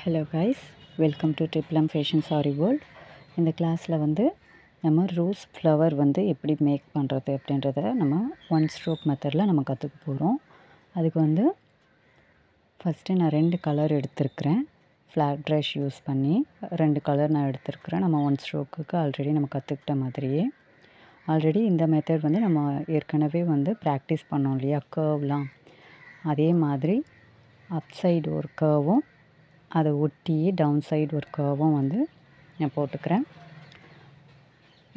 Hello guys, welcome to Triplum fashion sari world. இந்த கிளாஸில் வந்து நம்ம ரோஸ் ஃப்ளவர் வந்து எப்படி மேக் பண்ணுறது அப்படின்றத நம்ம ஒன் ஸ்ட்ரோக் மெத்தடில் நம்ம கற்றுக்க போகிறோம். அதுக்கு வந்து ஃபஸ்ட்டு நான் 2 கலர் எடுத்திருக்கிறேன். ஃப்ளாட் ப்ரஷ் யூஸ் பண்ணி 2 கலர் நான் எடுத்திருக்கிறேன். நம்ம ஒன் ஸ்ட்ரோக்குக்கு ஆல்ரெடி நம்ம கற்றுக்கிட்ட மாதிரியே. ஆல்ரெடி இந்த மெத்தட் வந்து நம்ம ஏற்கனவே வந்து ப்ராக்டிஸ் பண்ணோம் இல்லையா, கர்வ்லாம். அதே மாதிரி அப் சைடு ஒரு கர்வும் அதை ஒட்டி டவுன் சைடு ஒரு கர்வும் வந்து நான் போட்டுக்கிறேன்.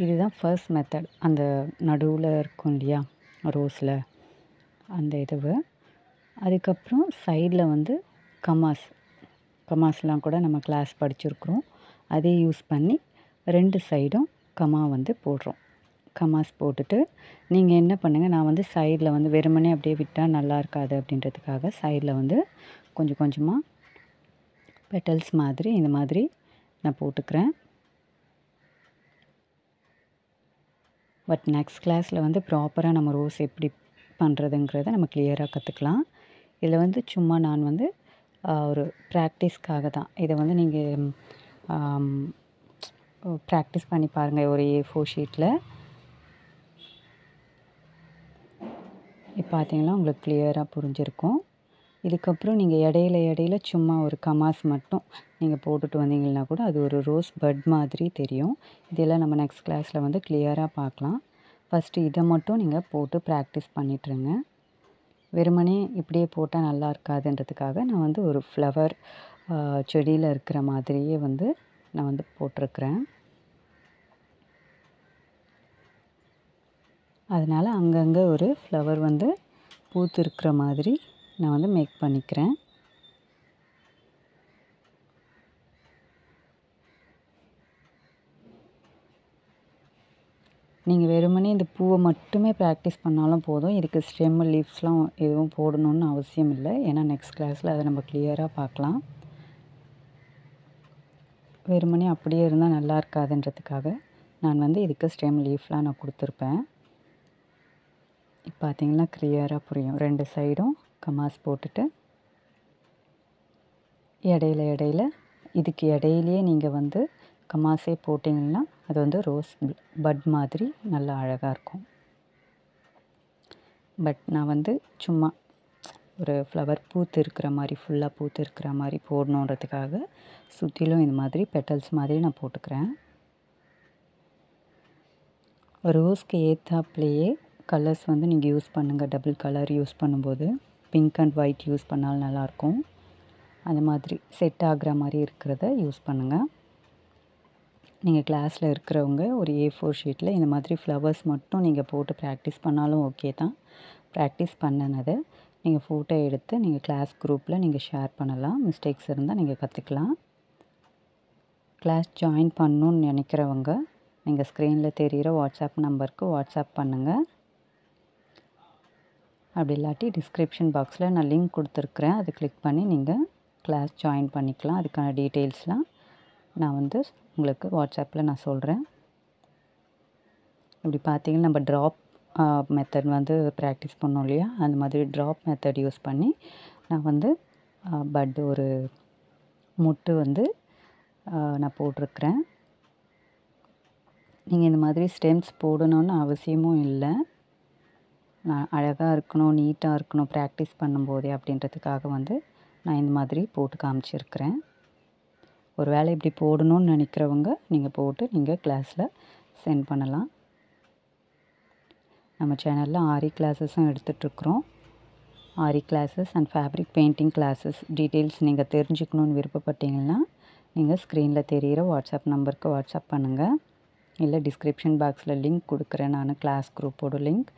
இதுதான் ஃபர்ஸ்ட் மெத்தட். அந்த நடுவில் இருக்கும் இல்லையா ரோஸில், அந்த இதுவு. அதுக்கப்புறம் சைடில் வந்து கமாஸ்லாம் கூட நம்ம கிளாஸ் படிச்சிருக்கிறோம். அதை யூஸ் பண்ணி 2 சைடும் கமா வந்து போடுறோம். கமாஸ் போட்டுட்டு நீங்கள் என்ன பண்ணுங்கள், நான் வந்து சைடில் வந்து வெறுமனே அப்படியே விட்டால் நல்லா இருக்காது அப்படின்றதுக்காக சைடில் வந்து கொஞ்சம் கொஞ்சமாக பெட்டல்ஸ் மாதிரி இந்த மாதிரி நான் போட்டுக்கிறேன். பட் நெக்ஸ்ட் கிளாஸில் வந்து ப்ராப்பராக நம்ம ரோஸ் எப்படி பண்ணுறதுங்கிறத நம்ம கிளியராக கற்றுக்கலாம். இதில் வந்து சும்மா நான் வந்து ஒரு ப்ராக்டிஸ்க்காக தான். இதை வந்து நீங்கள் ப்ராக்டிஸ் பண்ணி பாருங்கள் ஒரு A4 ஷீட்டில். இப்போ பார்த்தீங்கன்னா உங்களுக்கு கிளியராக புரிஞ்சிருக்கும். இதுக்கப்புறம் நீங்கள் இடையில சும்மா ஒரு கமாஸ் மட்டும் நீங்கள் போட்டுட்டு வந்தீங்கன்னா கூட அது ஒரு ரோஸ் பட் மாதிரி தெரியும். இதெல்லாம் நம்ம நெக்ஸ்ட் கிளாஸில் வந்து கிளியராக பார்க்கலாம். ஃபஸ்ட்டு இதை மட்டும் நீங்கள் போட்டு ப்ராக்டிஸ் பண்ணிட்டுருங்க. வெறுமனே இப்படியே போட்டால் நல்லா இருக்காதுன்றதுக்காக நான் வந்து ஒரு ஃப்ளவர் செடியில் இருக்கிற மாதிரியே வந்து நான் வந்து போட்டிருக்கிறேன். அதனால் அங்கங்கே ஒரு ஃப்ளவர் வந்து பூத்து இருக்கிற மாதிரி நான் வந்து மேக் பண்ணிக்கிறேன். நீங்கள் வெறுமனே இந்த பூவை மட்டுமே ப்ராக்டிஸ் பண்ணாலும் போதும். இதுக்கு ஸ்டெம் லீவ்ஸ்லாம் எதுவும் போடணுன்னு அவசியம் இல்லை. ஏன்னா நெக்ஸ்ட் கிளாஸில் அதை நம்ம கிளியராக பார்க்கலாம். வெறுமனே அப்படியே இருந்தால் நல்லா இருக்காதுன்றதுக்காக நான் வந்து இதுக்கு ஸ்டெம் லீஃப்லாம் நான் கொடுத்துருப்பேன். இப்போ பார்த்தீங்கன்னா கிளியராக புரியும். 2 சைடும் கமாஸ் போட்டுட்டு இடையில இதுக்கு இடையிலேயே நீங்கள் வந்து கமாஸே போட்டிங்கன்னா அது வந்து ரோஸ் பட் மாதிரி நல்லா அழகாக இருக்கும். பட் நான் வந்து சும்மா ஒரு ஃப்ளவர் பூத்து இருக்கிற மாதிரி, ஃபுல்லாக பூத்து இருக்கிற மாதிரி போடணுன்றதுக்காக சுற்றிலும் இந்த மாதிரி பெட்டல்ஸ் மாதிரி நான் போட்டுக்கிறேன். ரோஸ்க்கு ஏற்றாப்புலேயே கலர்ஸ் வந்து நீங்கள் யூஸ் பண்ணுங்கள். டபுள் கலர் யூஸ் பண்ணும்போது பிங்க் அண்ட் ஒயிட் யூஸ் பண்ணாலும் நல்லாயிருக்கும். அந்த மாதிரி செட் ஆகிற மாதிரி இருக்கிறத யூஸ் பண்ணுங்கள். நீங்கள் கிளாஸில் இருக்கிறவங்க ஒரு A4 ஷீட்டில் இந்த மாதிரி ஃப்ளவர்ஸ் மட்டும் நீங்கள் போட்டு ப்ராக்டிஸ் பண்ணாலும் ஓகே தான். ப்ராக்டிஸ் பண்ணினதை நீங்கள் ஃபோட்டோ எடுத்து நீங்கள் கிளாஸ் குரூப்பில் நீங்கள் ஷேர் பண்ணலாம். மிஸ்டேக்ஸ் இருந்தால் நீங்கள் கற்றுக்கலாம். கிளாஸ் ஜாயின் பண்ணணுன்னு நினைக்கிறவங்க நீங்கள் ஸ்க்ரீனில் தெரிகிற வாட்ஸ்அப் நம்பருக்கு வாட்ஸ்அப் பண்ணுங்கள். அப்படி இல்லாட்டி டிஸ்கிரிப்ஷன் பாக்ஸில் நான் லிங்க் கொடுத்துருக்குறேன். அதை கிளிக் பண்ணி நீங்கள் கிளாஸ் ஜாயின் பண்ணிக்கலாம். அதுக்கான டீட்டெயில்ஸ்லாம் நான் வந்து உங்களுக்கு வாட்ஸ்அப்பில் நான் சொல்கிறேன். இப்படி பார்த்தீங்கன்னா நம்ம ட்ராப் மெத்தட் வந்து ப்ராக்டிஸ் பண்ணோம் இல்லையா, அந்த மாதிரி ட்ராப் மெத்தட் யூஸ் பண்ணி நான் வந்து பட் ஒரு முட்டு வந்து நான் போட்டிருக்கிறேன். நீங்கள் இந்த மாதிரி ஸ்டெம்ஸ் போடணுன்னு அவசியமும் இல்லை. நான் அழகாக இருக்கணும், நீட்டாக இருக்கணும் ப்ராக்டிஸ் பண்ணும்போதே அப்படின்றதுக்காக வந்து நான் இந்த மாதிரி போட்டு காமிச்சிருக்கிறேன். ஒரு வேளை இப்படி போடணுன்னு நினைக்கிறவங்க நீங்கள் போட்டு நீங்கள் கிளாஸில் சென்ட் பண்ணலாம். நம்ம சேனலில் ஆரி கிளாஸஸும் எடுத்துகிட்ருக்குறோம். Aari classes and fabric painting classes details நீங்கள் தெரிஞ்சுக்கணுன்னு விருப்பப்பட்டீங்கன்னா நீங்கள் ஸ்க்ரீனில் தெரிகிற வாட்ஸ்அப் நம்பருக்கு வாட்ஸ்அப் பண்ணுங்கள். இல்லை டிஸ்கிரிப்ஷன் பாக்ஸில் லிங்க் கொடுக்குறேன் நான், கிளாஸ் குரூப்போட லிங்க்.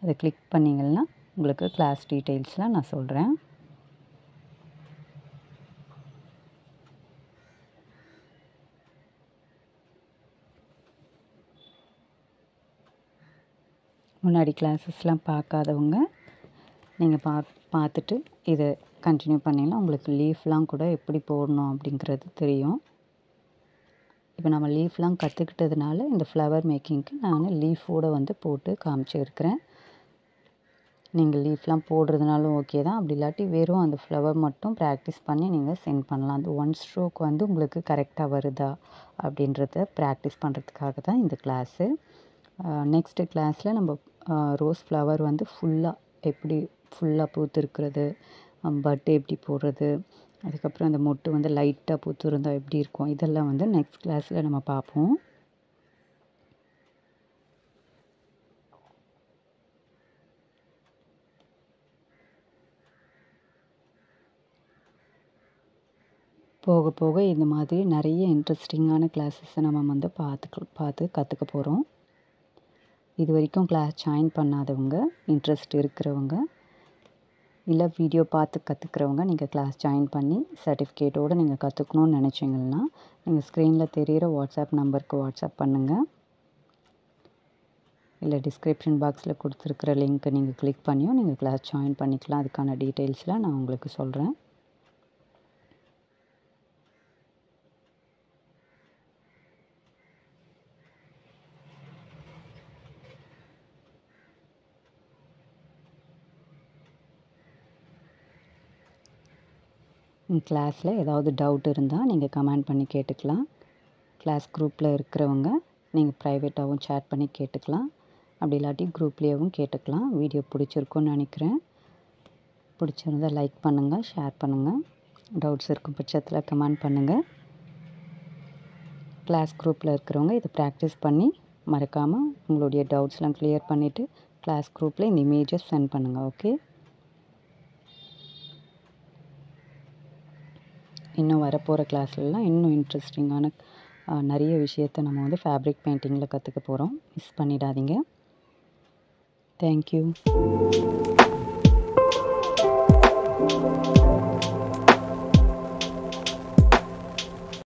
அதை கிளிக் பண்ணிங்கன்னா உங்களுக்கு கிளாஸ் டீட்டெயில்ஸ்லாம் நான் சொல்கிறேன். முன்னாடி கிளாஸஸ்லாம் பார்க்காதவங்க நீங்கள் பார்த்துட்டு இதை கண்டினியூ பண்ணிங்கன்னா உங்களுக்கு லீஃப்லாம் கூட எப்படி போடணும் அப்படிங்கிறது தெரியும். இப்போ நம்ம லீஃப்லாம் கற்றுக்கிட்டதுனால இந்த ஃப்ளவர் மேக்கிங்க்கு நான் லீஃபோடு வந்து போட்டு காமிச்சிருக்கிறேன். நீங்கள் லீஃப்லாம் போடுறதுனாலும் ஓகே தான். அப்படி இல்லாட்டி வெறும் அந்த ஃப்ளவர் மட்டும் ப்ராக்டிஸ் பண்ணி நீங்கள் சென்ட் பண்ணலாம். அந்த ஒன் ஸ்ட்ரோக் வந்து உங்களுக்கு கரெக்டாக வருதா அப்படின்றத ப்ராக்டிஸ் பண்ணுறதுக்காக தான் இந்த கிளாஸு. நெக்ஸ்ட்டு கிளாஸில் நம்ம ரோஸ் ஃப்ளவர் வந்து எப்படி ஃபுல்லாக பூத்திருக்கிறது, பட் எப்படி போடுறது, அதுக்கப்புறம் அந்த மொட்டு வந்து லைட்டாக பூத்து இருந்தால் எப்படி இருக்கும், இதெல்லாம் வந்து நெக்ஸ்ட் கிளாஸில் நம்ம பார்ப்போம். போக போக இந்த மாதிரி நிறைய இன்ட்ரெஸ்டிங்கான கிளாஸஸை நம்ம வந்து பார்த்து கற்றுக்க போகிறோம். இது வரைக்கும் கிளாஸ் ஜாயின் பண்ணாதவங்க, இன்ட்ரெஸ்ட் இருக்கிறவங்க, இல்லை வீடியோ பார்த்து கற்றுக்கிறவங்க நீங்கள் கிளாஸ் ஜாயின் பண்ணி சர்டிஃபிகேட்டோடு நீங்கள் கற்றுக்கணுன்னு நினச்சிங்கன்னா நீங்கள் ஸ்க்ரீனில் தெரிகிற வாட்ஸ்அப் நம்பருக்கு வாட்ஸ்அப் பண்ணுங்கள். இல்லை டிஸ்கிரிப்ஷன் பாக்ஸில் கொடுத்துருக்குற லிங்க்கை நீங்கள் கிளிக் பண்ணியும் நீங்கள் கிளாஸ் ஜாயின் பண்ணிக்கலாம். அதுக்கான டீட்டெயில்ஸ்லாம் நான் உங்களுக்கு சொல்கிறேன். கிளாஸில் ஏதாவது டவுட் இருந்தால் நீங்கள் கமெண்ட் பண்ணி கேட்டுக்கலாம். கிளாஸ் குரூப்பில் இருக்கிறவங்க நீங்கள் ப்ரைவேட்டாகவும் சேட் பண்ணி கேட்டுக்கலாம். அப்படி இல்லாட்டி குரூப்லேயும் கேட்டுக்கலாம். வீடியோ பிடிச்சிருக்குன்னு நினைக்கிறேன். பிடிச்சிருந்தால் லைக் பண்ணுங்கள், ஷேர் பண்ணுங்கள். டவுட்ஸ் இருக்கும் பட்சத்தில் கமெண்ட் பண்ணுங்கள். கிளாஸ் குரூப்பில் இருக்கிறவங்க இதை ப்ராக்டிஸ் பண்ணி மறக்காமல் உங்களுடைய டவுட்ஸ்லாம் கிளியர் பண்ணிவிட்டு கிளாஸ் குரூப்பில் இந்த இமேஜஸ் சென்ட் பண்ணுங்கள். ஓகே, இன்னும் வரப்போகிற கிளாஸ்லலாம் இன்னும் இன்ட்ரெஸ்டிங்கான நிறைய விஷயத்தை நம்ம வந்து ஃபேப்ரிக் பெயிண்டிங்கில் கற்றுக்க போகிறோம். மிஸ் பண்ணிடாதீங்க. தேங்க்யூ.